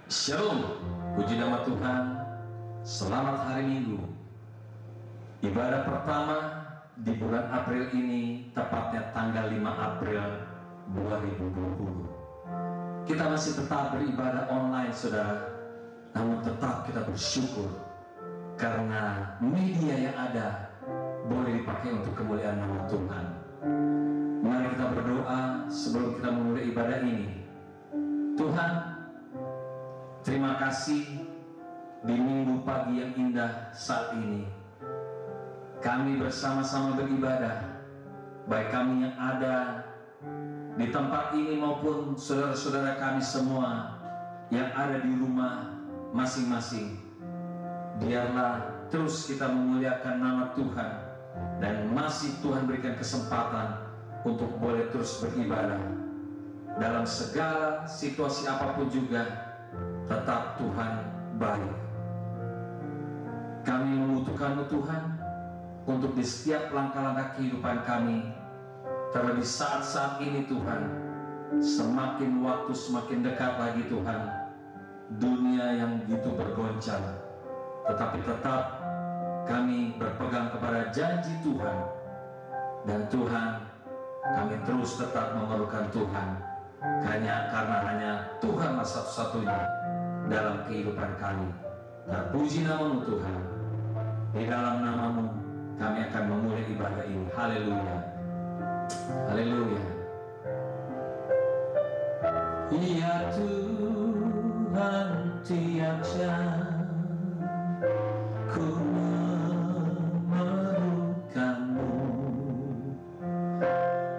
Shalom, puji nama Tuhan. Selamat hari Minggu. Ibadah pertama di bulan April ini, tepatnya tanggal 5 April 2020. Kita masih tetap beribadah online, saudara. Namun tetap kita bersyukur karena media yang ada boleh dipakai untuk kemuliaan nama Tuhan. Mari kita berdoa sebelum kita memulai ibadah ini. Tuhan, terima kasih di minggu pagi yang indah saat ini. Kami bersama-sama beribadah, baik kami yang ada di tempat ini maupun saudara-saudara kami semua yang ada di rumah masing-masing. Biarlah terus kita memuliakan nama Tuhan, dan masih Tuhan berikan kesempatan untuk boleh terus beribadah. Dalam segala situasi apapun juga, tetap Tuhan baik. Kami membutuhkan-Mu Tuhan untuk di setiap langkah-langkah kehidupan kami. Terlebih saat-saat ini Tuhan, semakin waktu semakin dekat lagi Tuhan. Dunia yang begitu bergoncang, tetapi tetap kami berpegang kepada janji Tuhan. Dan Tuhan, kami terus tetap memerlukan Tuhan, karena hanya Tuhanlah satu-satunya dalam kehidupan kami. Terpuji nama-Mu Tuhan. Di dalam nama-Mu kami akan memulai ibadah ini. Haleluya, haleluya. Ya Tuhan, tiap jam ku memerlukan-Mu.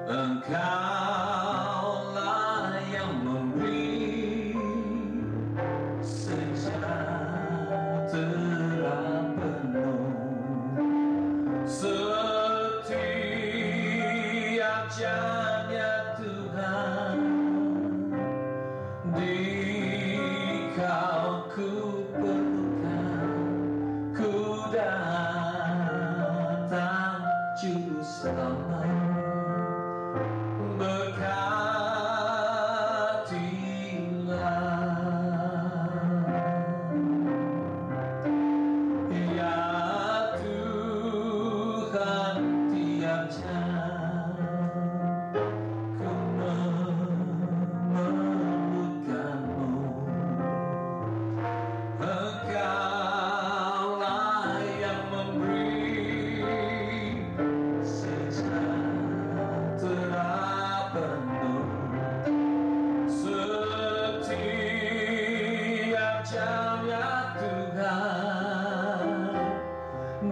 Engkaulah yang memberi sejahtera penuh. Setiap jamnya Tuhan, Di-Kau ku perlukan. Ku datang juru selamat, berkatilah. Ya Tuhan, tiap jam ku memerlukan-Mu. Engkaulah yang memberi sejahtera penuh. Setiap jamnya Tuhan,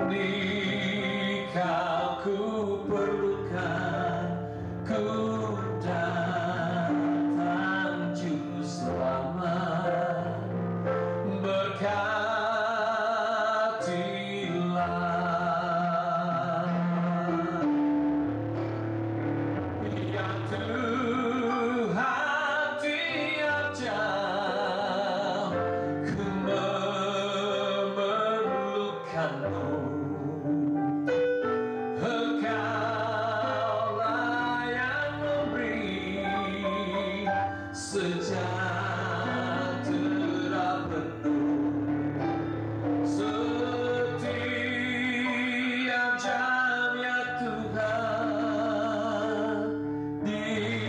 Di-Kau ku perlukan. Ku datang juru selamat, berkatilah. Ya Tuhan, tiap jam ku memerlukan-Mu. Engkaulah yang memberi sejahtera penuh. Setiap jamnya Tuhan, Di-Kau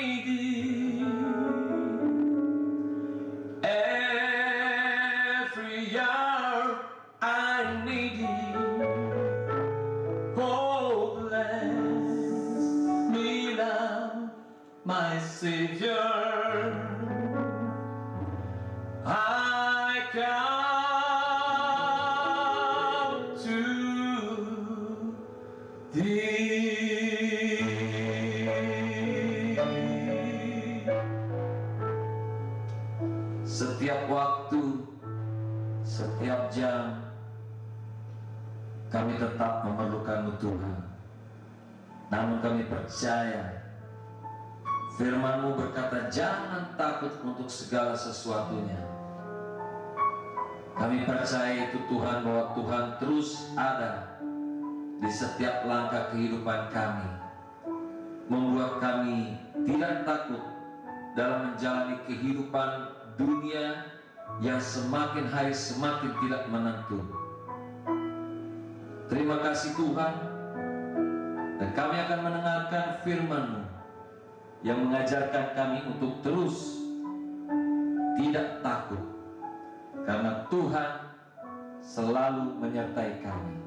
need thee. Every hour I need thee. Oh, bless me now, my Savior. I come to thee. Setiap waktu, setiap jam, kami tetap memerlukan-Mu Tuhan. Namun kami percaya firman-Mu berkata, jangan takut untuk segala sesuatunya. Kami percaya itu Tuhan, bahwa Tuhan terus ada di setiap langkah kehidupan kami, membuat kami tidak takut dalam menjalani kehidupan dunia yang semakin hari semakin tidak menentu. Terima kasih Tuhan, dan kami akan mendengarkan firman-Mu yang mengajarkan kami untuk terus tidak takut, karena Tuhan selalu menyertai kami.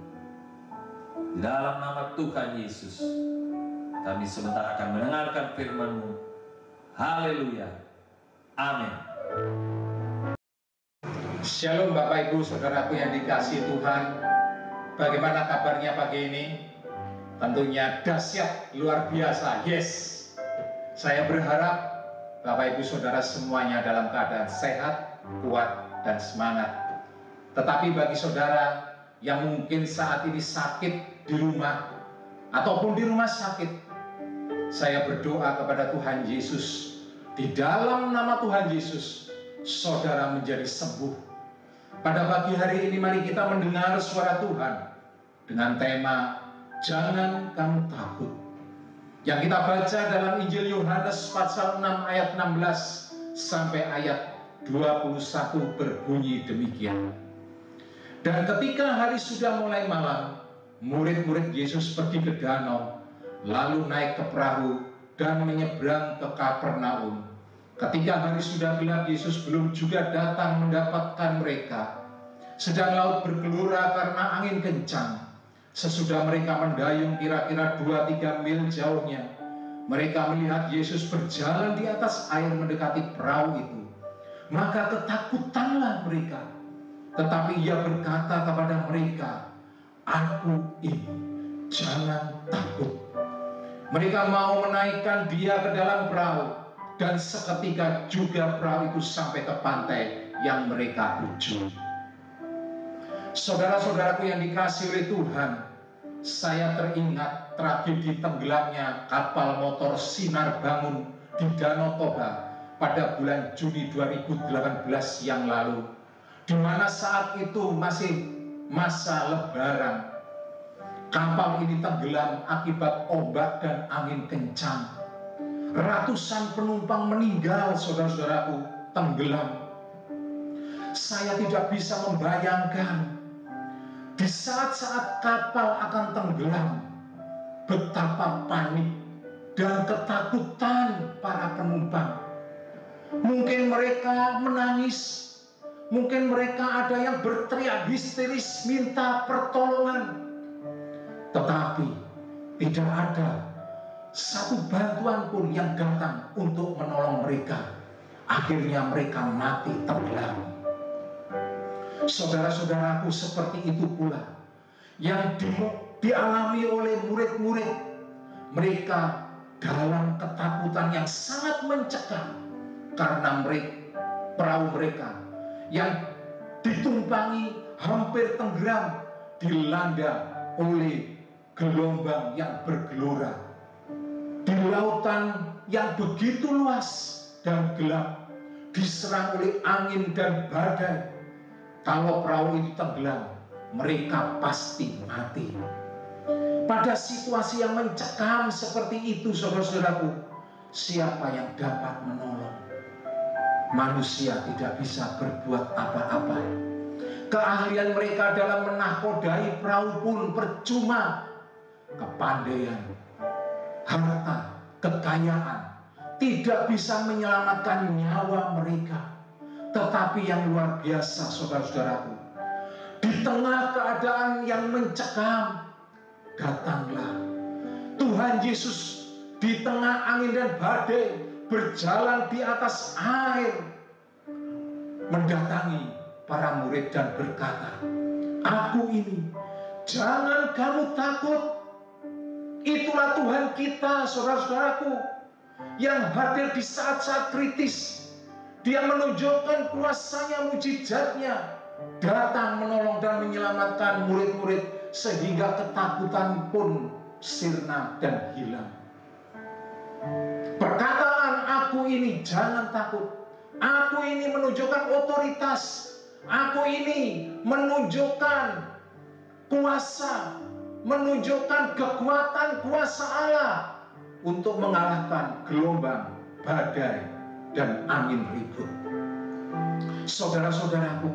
Di dalam nama Tuhan Yesus, kami sebentar akan mendengarkan firman-Mu. Haleluya. Amin. Shalom Bapak Ibu Saudaraku yang dikasihi Tuhan. Bagaimana kabarnya pagi ini? Tentunya dahsyat, luar biasa. Yes. Saya berharap Bapak Ibu Saudara semuanya dalam keadaan sehat, kuat, dan semangat. Tetapi bagi saudara yang mungkin saat ini sakit di rumah ataupun di rumah sakit, saya berdoa kepada Tuhan Yesus. Di dalam nama Tuhan Yesus, saudara menjadi sembuh. Pada pagi hari ini mari kita mendengar suara Tuhan dengan tema Jangan Kamu Takut, yang kita baca dalam Injil Yohanes pasal 6 ayat 16 sampai ayat 21 berbunyi demikian. Dan ketika hari sudah mulai malam, murid-murid Yesus pergi ke danau, lalu naik ke perahu dan menyeberang ke Kapernaum. Ketika hari sudah gelap, Yesus belum juga datang mendapatkan mereka. Sedang laut bergelora karena angin kencang. Sesudah mereka mendayung kira-kira 2-3 mil jauhnya, mereka melihat Yesus berjalan di atas air mendekati perahu itu. Maka ketakutanlah mereka. Tetapi Ia berkata kepada mereka, Aku ini, jangan takut. Mereka mau menaikkan Dia ke dalam perahu, dan seketika juga perahu itu sampai ke pantai yang mereka tuju. Saudara-saudaraku yang dikasihi oleh Tuhan, saya teringat tragedi tenggelamnya kapal motor Sinar Bangun di Danau Toba pada bulan Juni 2018 yang lalu, di mana saat itu masih masa Lebaran. Kapal ini tenggelam akibat ombak dan angin kencang. Ratusan penumpang meninggal, saudara-saudaraku, tenggelam. Saya tidak bisa membayangkan di saat-saat kapal akan tenggelam, betapa panik dan ketakutan para penumpang. Mungkin mereka menangis, mungkin mereka ada yang berteriak histeris minta pertolongan. Tetapi tidak ada satu bantuan pun yang datang untuk menolong mereka. Akhirnya mereka mati tenggelam. Saudara-saudaraku, seperti itu pula yang dialami oleh murid-murid. Mereka dalam ketakutan yang sangat mencekam karena perahu mereka yang ditumpangi hampir tenggelam dilanda oleh gelombang yang bergelora di lautan yang begitu luas dan gelap, diserang oleh angin dan badai. Kalau perahu itu tenggelam, mereka pasti mati. Pada situasi yang mencekam seperti itu, saudara-saudaraku, siapa yang dapat menolong? Manusia tidak bisa berbuat apa-apa. Keahlian mereka dalam menakodai perahu pun percuma. Kepandaian, harta, kekayaan tidak bisa menyelamatkan nyawa mereka. Tetapi yang luar biasa, saudara-saudaraku, di tengah keadaan yang mencekam, datanglah Tuhan Yesus di tengah angin dan badai, berjalan di atas air, mendatangi para murid dan berkata, "Aku ini, jangan kamu takut." Itulah Tuhan kita, saudara-saudaraku, yang hadir di saat-saat kritis. Dia menunjukkan kuasanya, mujizatnya, datang menolong dan menyelamatkan murid-murid, sehingga ketakutan pun sirna dan hilang. Perkataan "aku ini, jangan takut", aku ini menunjukkan otoritas, aku ini menunjukkan kuasa, menunjukkan kekuatan kuasa Allah untuk mengalahkan gelombang, badai, dan angin ribut. Saudara-saudaraku,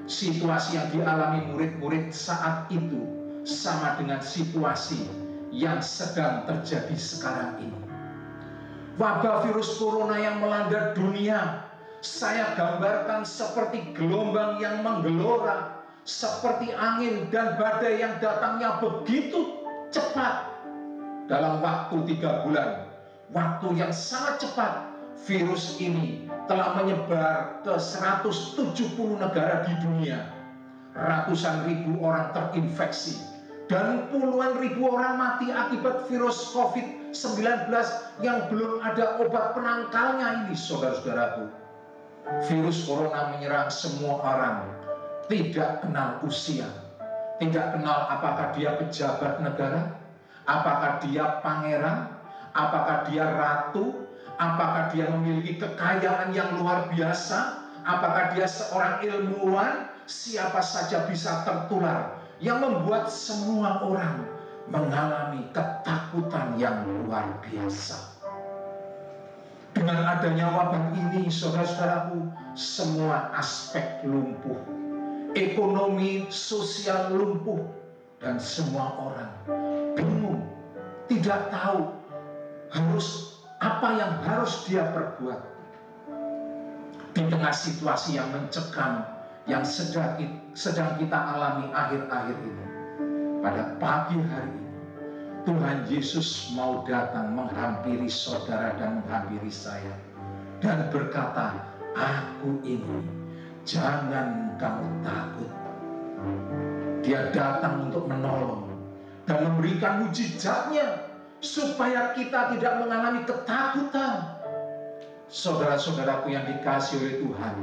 situasi yang dialami murid-murid saat itu sama dengan situasi yang sedang terjadi sekarang ini. Wabah virus corona yang melanda dunia, saya gambarkan seperti gelombang yang menggelora, seperti angin dan badai yang datangnya begitu cepat. Dalam waktu 3 bulan, waktu yang sangat cepat, virus ini telah menyebar ke 170 negara di dunia. Ratusan ribu orang terinfeksi dan puluhan ribu orang mati akibat virus COVID-19 yang belum ada obat penangkalnya ini, saudara-saudaraku. Virus corona menyerang semua orang, tidak kenal usia, tidak kenal apakah dia pejabat negara, apakah dia pangeran, apakah dia ratu, apakah dia memiliki kekayaan yang luar biasa, apakah dia seorang ilmuwan, siapa saja bisa tertular, yang membuat semua orang mengalami ketakutan yang luar biasa. Dengan adanya wabah ini, saudara-saudaraku, semua aspek lumpuh. Ekonomi, sosial lumpuh, dan semua orang bingung, tidak tahu apa yang harus dia perbuat. Di tengah situasi yang mencekam yang sedang kita alami akhir-akhir ini, pada pagi hari ini, Tuhan Yesus mau datang menghampiri saudara dan menghampiri saya dan berkata, "Aku ini, jangan kamu takut." Dia datang untuk menolong dan memberikan mujizatnya supaya kita tidak mengalami ketakutan. Saudara-saudaraku yang dikasihi oleh Tuhan,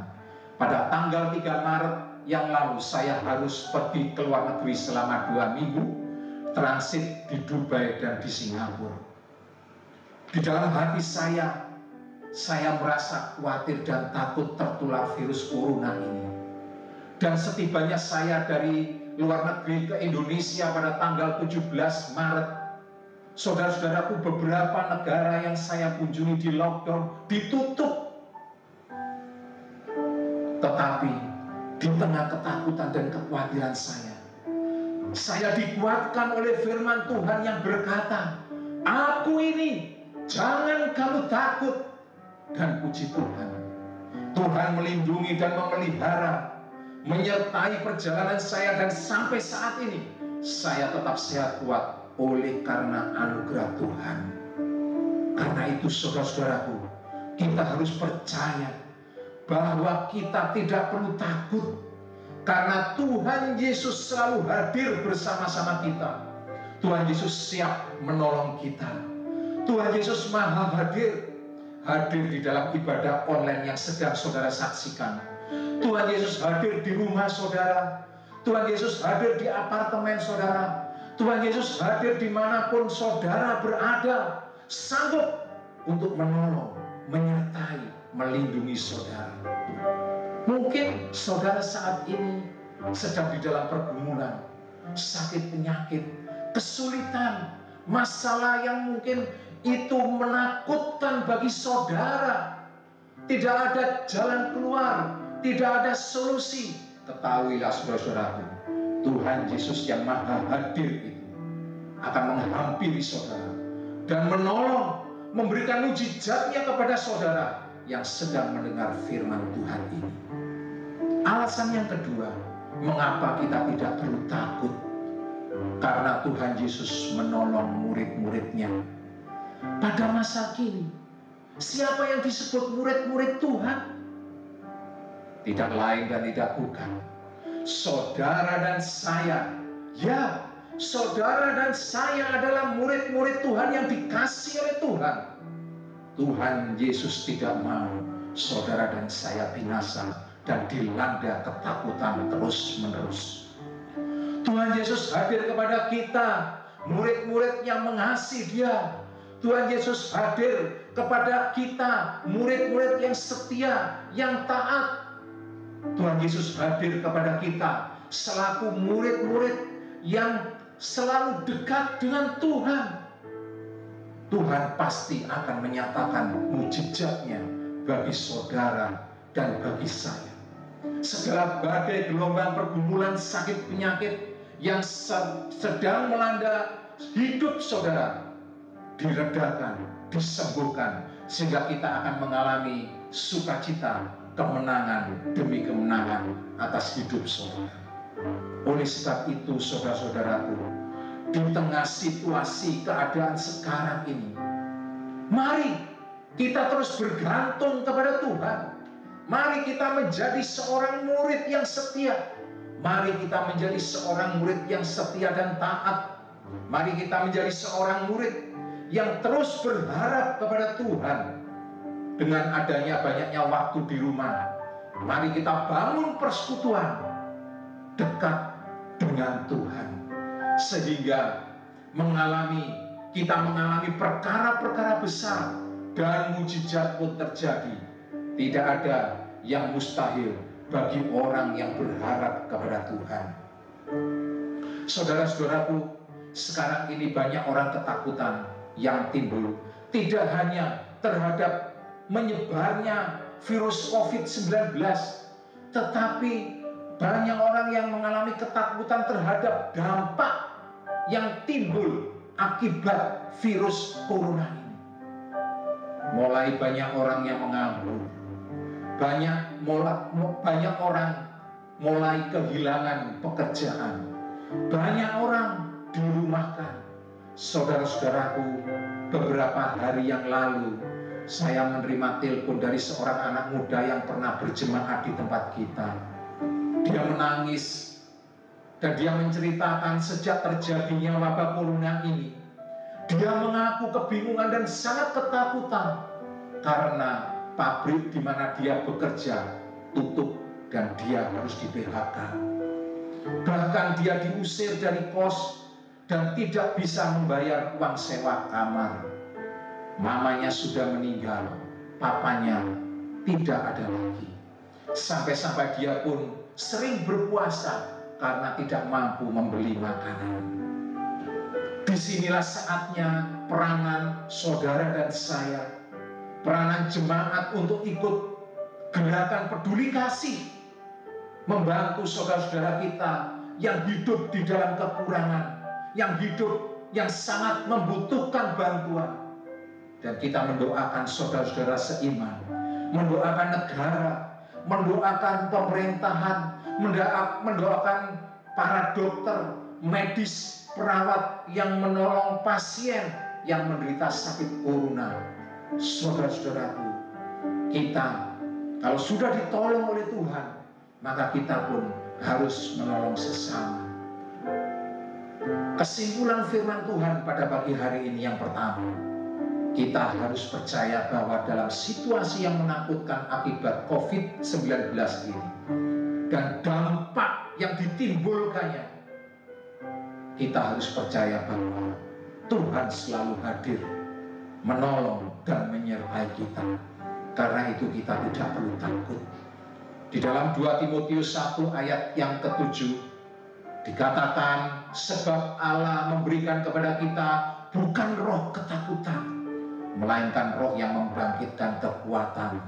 pada tanggal 3 Maret yang lalu saya harus pergi ke luar negeri selama 2 minggu, transit di Dubai dan di Singapura. Di dalam hati saya merasa khawatir dan takut tertular virus corona ini. Dan setibanya saya dari luar negeri ke Indonesia pada tanggal 17 Maret, saudara-saudaraku, beberapa negara yang saya kunjungi di lockdown, ditutup. Tetapi di tengah ketakutan dan kekhawatiran saya dikuatkan oleh firman Tuhan yang berkata, "Aku ini, jangan kamu takut." Dan puji Tuhan, Tuhan melindungi dan memelihara, menyertai perjalanan saya, dan sampai saat ini saya tetap sehat kuat oleh karena anugerah Tuhan. Karena itu, saudara-saudaraku, kita harus percaya bahwa kita tidak perlu takut, karena Tuhan Yesus selalu hadir bersama-sama kita. Tuhan Yesus siap menolong kita. Tuhan Yesus maha hadir di dalam ibadah online yang sedang saudara saksikan. Tuhan Yesus hadir di rumah saudara. Tuhan Yesus hadir di apartemen saudara. Tuhan Yesus hadir dimanapun saudara berada, sanggup untuk menolong, menyertai, melindungi saudara. Mungkin saudara saat ini sedang di dalam pergumulan, sakit penyakit, kesulitan, masalah yang mungkin itu menakutkan bagi saudara. Tidak ada jalan keluar, tidak ada solusi. Ketahuilah saudara-saudaraku, Tuhan Yesus yang maha hadir itu akan menghampiri saudara dan menolong, memberikan mujizatnya kepada saudara yang sedang mendengar firman Tuhan ini. Alasan yang kedua, mengapa kita tidak perlu takut? Karena Tuhan Yesus menolong murid-muridnya. Pada masa kini, siapa yang disebut murid-murid Tuhan? Tidak lain dan tidak bukan saudara dan saya. Ya, saudara dan saya adalah murid-murid Tuhan yang dikasihi oleh Tuhan. Tuhan Yesus tidak mau saudara dan saya binasa dan dilanda ketakutan terus-menerus. Tuhan Yesus hadir kepada kita, murid-murid yang mengasihi Dia. Tuhan Yesus hadir kepada kita, murid-murid yang setia, yang taat. Tuhan Yesus hadir kepada kita selaku murid-murid yang selalu dekat dengan Tuhan. Tuhan pasti akan menyatakan mujizatnya bagi saudara dan bagi saya. Segala badai, gelombang, pergumulan, sakit, penyakit yang sedang melanda hidup saudara diredakan, disembuhkan, sehingga kita akan mengalami sukacita, kemenangan demi kemenangan atas hidup saudara. Oleh sebab itu, saudara-saudaraku, di tengah situasi keadaan sekarang ini, mari kita terus bergantung kepada Tuhan. Mari kita menjadi seorang murid yang setia. Mari kita menjadi seorang murid yang setia dan taat. Mari kita menjadi seorang murid yang terus berharap kepada Tuhan. Dengan adanya banyaknya waktu di rumah, mari kita bangun persekutuan dekat dengan Tuhan, sehingga kita mengalami perkara-perkara besar dan mujizat pun terjadi. Tidak ada yang mustahil bagi orang yang berharap kepada Tuhan. Saudara-saudaraku, sekarang ini banyak orang ketakutan yang timbul, tidak hanya terhadap menyebarnya virus COVID-19, tetapi banyak orang yang mengalami ketakutan terhadap dampak yang timbul akibat virus corona ini. Mulai banyak orang yang menganggur, banyak orang mulai kehilangan pekerjaan, banyak orang dirumahkan. Saudara-saudaraku, beberapa hari yang lalu saya menerima telepon dari seorang anak muda yang pernah berjemaat di tempat kita. Dia menangis dan dia menceritakan sejak terjadinya wabah corona ini, dia mengaku kebingungan dan sangat ketakutan karena pabrik di mana dia bekerja tutup dan dia harus di-PHK. Bahkan dia diusir dari kos dan tidak bisa membayar uang sewa kamar. Mamanya sudah meninggal, papanya tidak ada lagi. Sampai-sampai dia pun sering berpuasa karena tidak mampu membeli makanan. Disinilah saatnya peranan saudara dan saya, peranan jemaat untuk ikut gerakan peduli kasih, membantu saudara-saudara kita yang hidup di dalam kekurangan, yang hidup yang sangat membutuhkan bantuan. Dan kita mendoakan saudara-saudara seiman, mendoakan negara, mendoakan pemerintahan, mendoakan para dokter, medis, perawat yang menolong pasien yang menderita sakit corona. Saudara-saudaraku, kita kalau sudah ditolong oleh Tuhan, maka kita pun harus menolong sesama. Kesimpulan firman Tuhan pada pagi hari ini yang pertama, kita harus percaya bahwa dalam situasi yang menakutkan akibat COVID-19 ini dan dampak yang ditimbulkannya, kita harus percaya bahwa Tuhan selalu hadir, menolong dan menyertai kita. Karena itu kita tidak perlu takut. Di dalam 2 Timotius 1 ayat yang ke-7 dikatakan, sebab Allah memberikan kepada kita bukan roh ketakutan, melainkan roh yang membangkitkan kekuatan,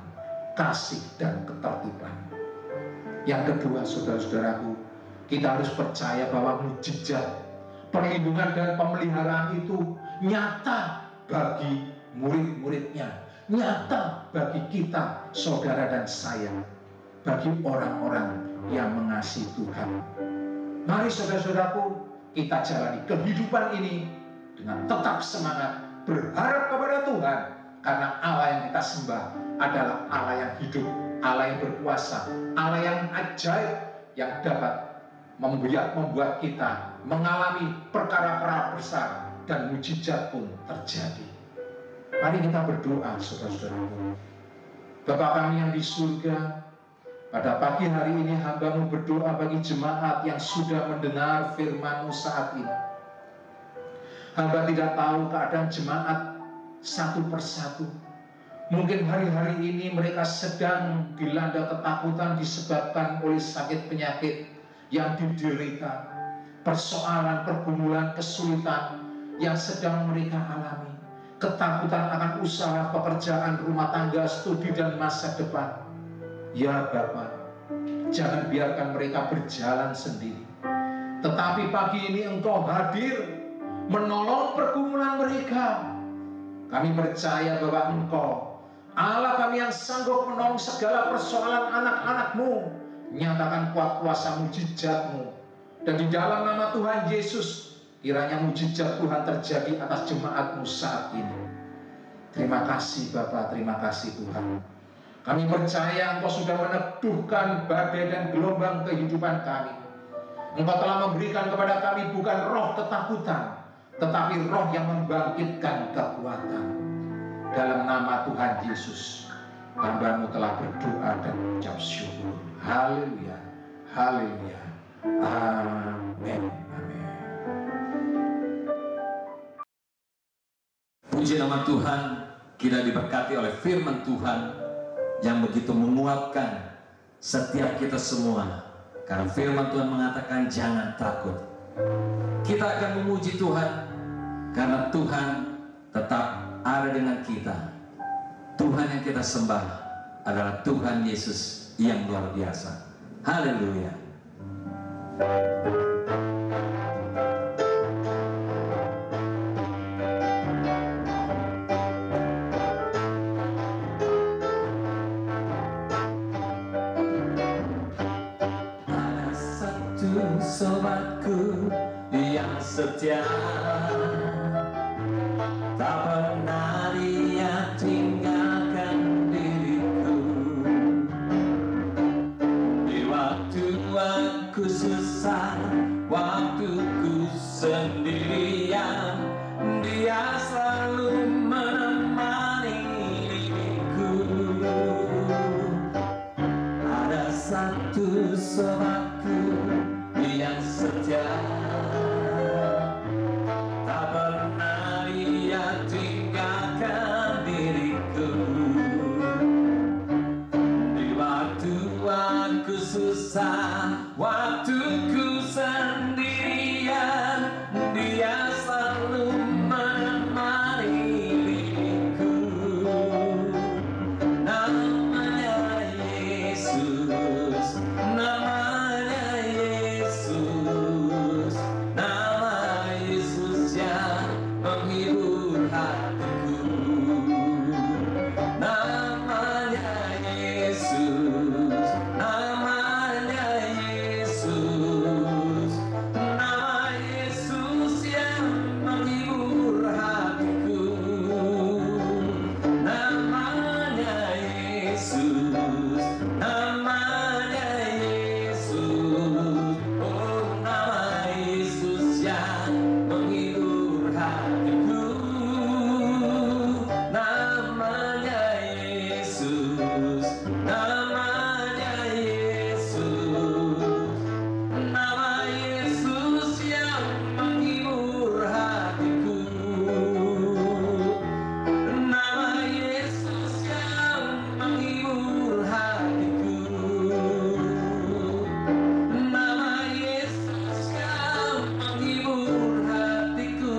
kasih dan ketertiban. Yang kedua, saudara-saudaraku, kita harus percaya bahwa mujizat, perlindungan dan pemeliharaan itu nyata bagi murid-muridnya, nyata bagi kita, saudara dan saya, bagi orang-orang yang mengasihi Tuhan. Mari saudara-saudaraku, kita jalani kehidupan ini dengan tetap semangat, berharap kepada Tuhan, karena Allah yang kita sembah adalah Allah yang hidup, Allah yang berkuasa, Allah yang ajaib, yang dapat membuat kita mengalami perkara-perkara besar dan mujizat pun terjadi. Mari kita berdoa, saudara-saudaraku. Bapa kami yang di surga, pada pagi hari ini hamba-Mu berdoa bagi jemaat yang sudah mendengar firman-Mu saat ini. Hamba tidak tahu keadaan jemaat satu persatu. Mungkin hari-hari ini mereka sedang dilanda ketakutan disebabkan oleh sakit penyakit yang diderita, persoalan, pergumulan, kesulitan yang sedang mereka alami, ketakutan akan usaha, pekerjaan, rumah tangga, studi, dan masa depan. Ya Bapa, jangan biarkan mereka berjalan sendiri. Tetapi pagi ini Engkau hadir menolong pergumulan mereka. Kami percaya bahwa Engkau Allah kami yang sanggup menolong segala persoalan anak-anak-Mu. Nyatakan kuat kuasa mujizat-Mu. Dan di dalam nama Tuhan Yesus, kiranya mujizat Tuhan terjadi atas jemaat-Mu saat ini. Terima kasih Bapa, terima kasih Tuhan. Kami percaya Engkau sudah meneduhkan badai dan gelombang kehidupan kami. Engkau telah memberikan kepada kami bukan roh ketakutan, tetapi roh yang membangkitkan kekuatan. Dalam nama Tuhan Yesus, hamba-Mu telah berdoa dan mengucap syukur. Haleluya, haleluya, amin, amin. Puji nama Tuhan, kita diberkati oleh firman Tuhan yang begitu menguatkan setiap kita semua. Karena firman Tuhan mengatakan jangan takut. Kita akan memuji Tuhan karena Tuhan tetap ada dengan kita. Tuhan yang kita sembah adalah Tuhan Yesus yang luar biasa. Haleluya. Ada satu sobatku yang setia, tak pernah dia tinggalkan diriku. Di waktu aku susah, waktuku sendirian, dia selalu menemani diriku. Ada satu sobatku yang setia, tak pernah dia tinggalkan diriku. Di waktu aku susah, waktuku sendirian, dia selalu menemani diriku. Namanya Yesus, namanya Yesus, nama Yesus yang menghibur hatiku. Namanya Yesus, namanya Yesus, nama Yesus yang menghibur hatiku. Namanya Yesus, namanya Yesus, oh nama Yesus yang menghibur hatiku. Namanya Yesus, namanya Yesus, nama Yesus yang menghibur hatiku. Nama Yesus yang menghibur hatiku. Nama Yesus yang menghibur hatiku.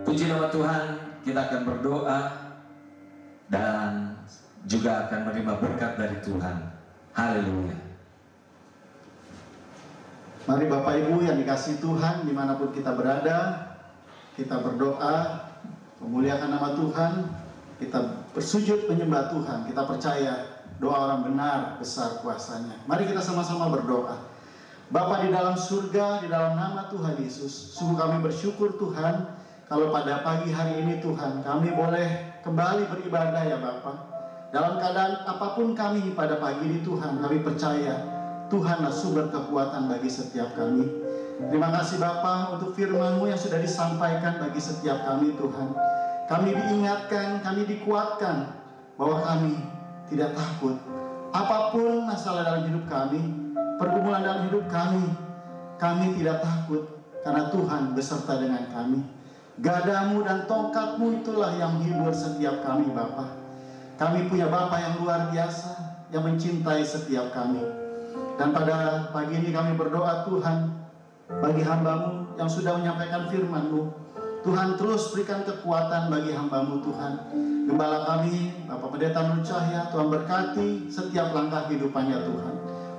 Puji nama Tuhan, kita akan berdoa dan juga akan menerima berkat dari Tuhan. Haleluya. Mari Bapak Ibu yang dikasihi Tuhan, dimanapun kita berada, kita berdoa, memuliakan nama Tuhan, kita bersujud menyembah Tuhan. Kita percaya doa orang benar besar kuasanya. Mari kita sama-sama berdoa. Bapa di dalam surga, di dalam nama Tuhan Yesus, sungguh kami bersyukur Tuhan, kalau pada pagi hari ini Tuhan, kami boleh kembali beribadah ya Bapa. Dalam keadaan apapun kami pada pagi ini Tuhan, kami percaya Tuhanlah sumber kekuatan bagi setiap kami. Terima kasih Bapa untuk firman-Mu yang sudah disampaikan bagi setiap kami Tuhan. Kami diingatkan, kami dikuatkan bahwa kami tidak takut. Apapun masalah dalam hidup kami, pergumulan dalam hidup kami tidak takut karena Tuhan beserta dengan kami. Gadamu dan tongkat-Mu itulah yang menghibur setiap kami Bapa. Kami punya Bapa yang luar biasa, yang mencintai setiap kami. Dan pada pagi ini kami berdoa Tuhan, bagi hamba-Mu yang sudah menyampaikan firman-Mu, Tuhan terus berikan kekuatan bagi hamba-Mu Tuhan. Gembala kami, Bapak Pendeta Nur Cahya, Tuhan berkati setiap langkah kehidupannya Tuhan.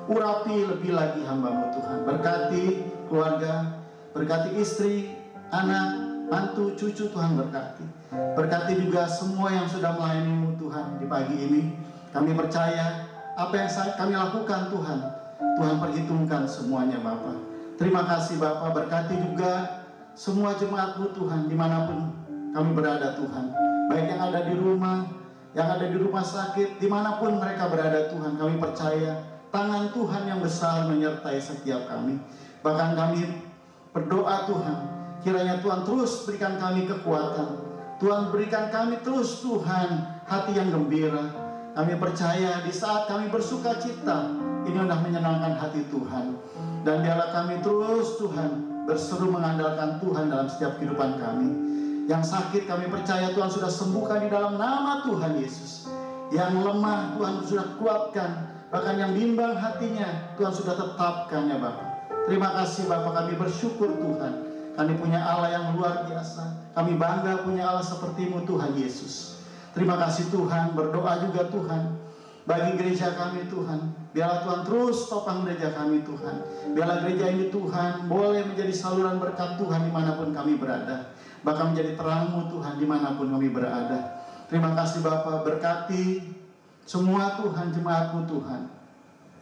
Urapi lebih lagi hamba-Mu Tuhan. Berkati keluarga, berkati istri, anak, mantu, cucu Tuhan berkati. Berkati juga semua yang sudah melayani-Mu Tuhan di pagi ini. Kami percaya apa yang kami lakukan Tuhan, Tuhan perhitungkan semuanya Bapak. Terima kasih Bapak, berkati juga semua jemaat-Mu Tuhan dimanapun kami berada Tuhan. Baik yang ada di rumah, yang ada di rumah sakit, dimanapun mereka berada Tuhan. Kami percaya tangan Tuhan yang besar menyertai setiap kami. Bahkan kami berdoa Tuhan, kiranya Tuhan terus berikan kami kekuatan. Tuhan berikan kami terus Tuhan hati yang gembira. Kami percaya di saat kami bersuka cita, ini sudah menyenangkan hati Tuhan. Dan biarlah kami terus Tuhan berseru mengandalkan Tuhan dalam setiap kehidupan kami. Yang sakit kami percaya Tuhan sudah sembuhkan di dalam nama Tuhan Yesus. Yang lemah Tuhan sudah kuatkan. Bahkan yang bimbang hatinya Tuhan sudah tetapkan ya Bapak. Terima kasih Bapak, kami bersyukur Tuhan. Kami punya Allah yang luar biasa. Kami bangga punya Allah seperti-Mu Tuhan Yesus. Terima kasih Tuhan, berdoa juga Tuhan bagi gereja kami Tuhan. Biarlah Tuhan terus topang gereja kami Tuhan. Biarlah gereja ini Tuhan boleh menjadi saluran berkat Tuhan dimanapun kami berada. Bahkan menjadi terang-Mu Tuhan dimanapun kami berada. Terima kasih Bapa, berkati semua Tuhan jemaat-Mu Tuhan.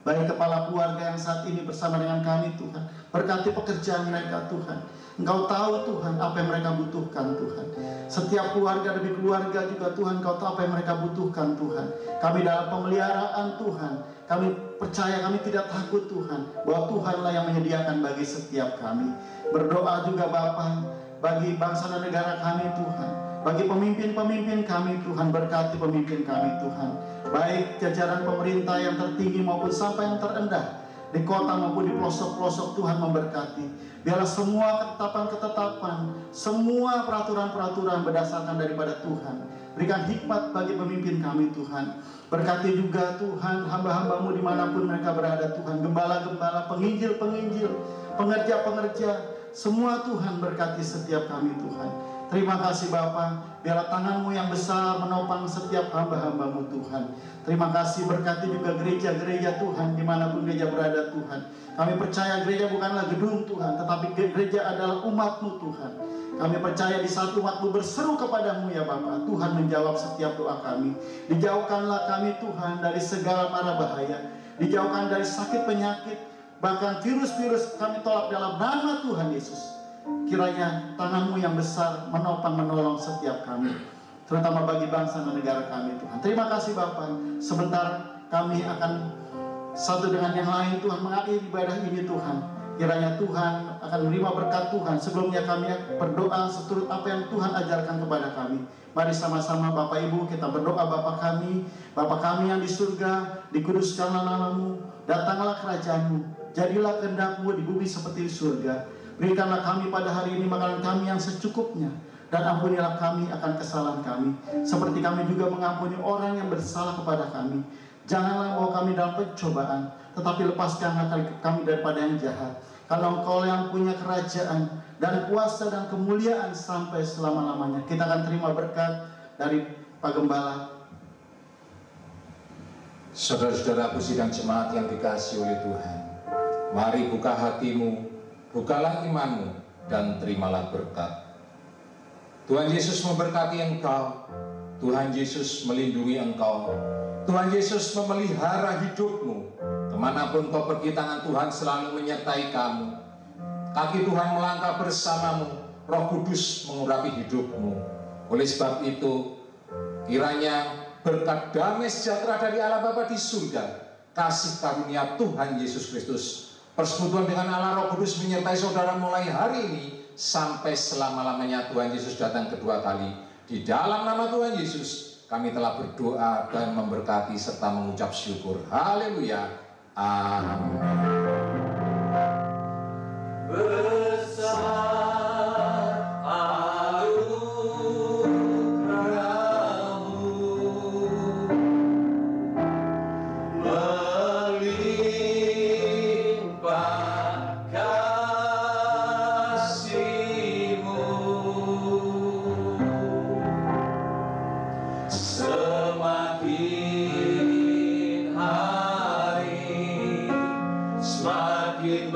Baik kepala keluarga yang saat ini bersama dengan kami Tuhan. Berkati pekerjaan mereka Tuhan. Engkau tahu Tuhan apa yang mereka butuhkan Tuhan. Setiap keluarga demi keluarga juga Tuhan, Engkau tahu apa yang mereka butuhkan Tuhan. Kami dalam pemeliharaan Tuhan, kami percaya, kami tidak takut Tuhan, bahwa Tuhanlah yang menyediakan bagi setiap kami. Berdoa juga Bapa bagi bangsa dan negara kami Tuhan. Bagi pemimpin-pemimpin kami Tuhan, berkati pemimpin kami Tuhan. Baik jajaran pemerintah yang tertinggi maupun sampai yang terendah, di kota maupun di pelosok-pelosok Tuhan memberkati. Biarlah semua ketetapan-ketetapan, semua peraturan-peraturan berdasarkan daripada Tuhan. Berikan hikmat bagi pemimpin kami Tuhan. Berkati juga Tuhan hamba-hamba-Mu dimanapun mereka berada Tuhan. Gembala-gembala, penginjil-penginjil, pengerja-pengerja, semua Tuhan berkati setiap kami Tuhan. Terima kasih Bapa, biarlah tangan-Mu yang besar menopang setiap hamba-hamba-Mu Tuhan. Terima kasih, berkati juga gereja-gereja Tuhan dimanapun gereja berada Tuhan. Kami percaya gereja bukanlah gedung Tuhan, tetapi gereja adalah umat-Mu Tuhan. Kami percaya di saat umat-Mu berseru kepada-Mu ya Bapa, Tuhan menjawab setiap doa kami. Dijauhkanlah kami Tuhan dari segala mara bahaya, dijauhkan dari sakit penyakit, bahkan virus-virus kami tolak dalam nama Tuhan Yesus. Kiranya tangan-Mu yang besar menopang menolong setiap kami, terutama bagi bangsa dan negara kami Tuhan. Terima kasih Bapa. Sebentar kami akan satu dengan yang lain Tuhan mengakhiri ibadah ini Tuhan. Kiranya Tuhan akan menerima berkat Tuhan. Sebelumnya kami berdoa seturut apa yang Tuhan ajarkan kepada kami. Mari sama-sama Bapak Ibu kita berdoa. Bapa kami yang di surga, dikuduskanlah nama-Mu, datanglah kerajaan-Mu, jadilah kehendak-Mu di bumi seperti di surga. Berikanlah kami pada hari ini makanan kami yang secukupnya, dan ampunilah kami akan kesalahan kami, seperti kami juga mengampuni orang yang bersalah kepada kami. Janganlah bawa kami dalam pencobaan, tetapi lepaskanlah kami daripada yang jahat. Karena Engkau yang punya kerajaan dan kuasa dan kemuliaan sampai selama-lamanya. Kita akan terima berkat dari Pak Gembala. Saudara-saudaraku sidang jemaat yang dikasihi oleh Tuhan, mari buka hatimu, bukalah imanmu, dan terimalah berkat. Tuhan Yesus memberkati engkau. Tuhan Yesus melindungi engkau. Tuhan Yesus memelihara hidupmu. Kemanapun kau pergi, tangan Tuhan selalu menyertai kamu. Kaki Tuhan melangkah bersamamu. Roh Kudus mengurapi hidupmu. Oleh sebab itu, kiranya berkat damai sejahtera dari Allah Bapa di surga, kasih karunia Tuhan Yesus Kristus, persekutuan dengan Allah Roh Kudus menyertai saudara mulai hari ini sampai selama-lamanya Tuhan Yesus datang kedua kali. Di dalam nama Tuhan Yesus, kami telah berdoa dan memberkati serta mengucap syukur. Haleluya. Amin. Semakin hari, semakin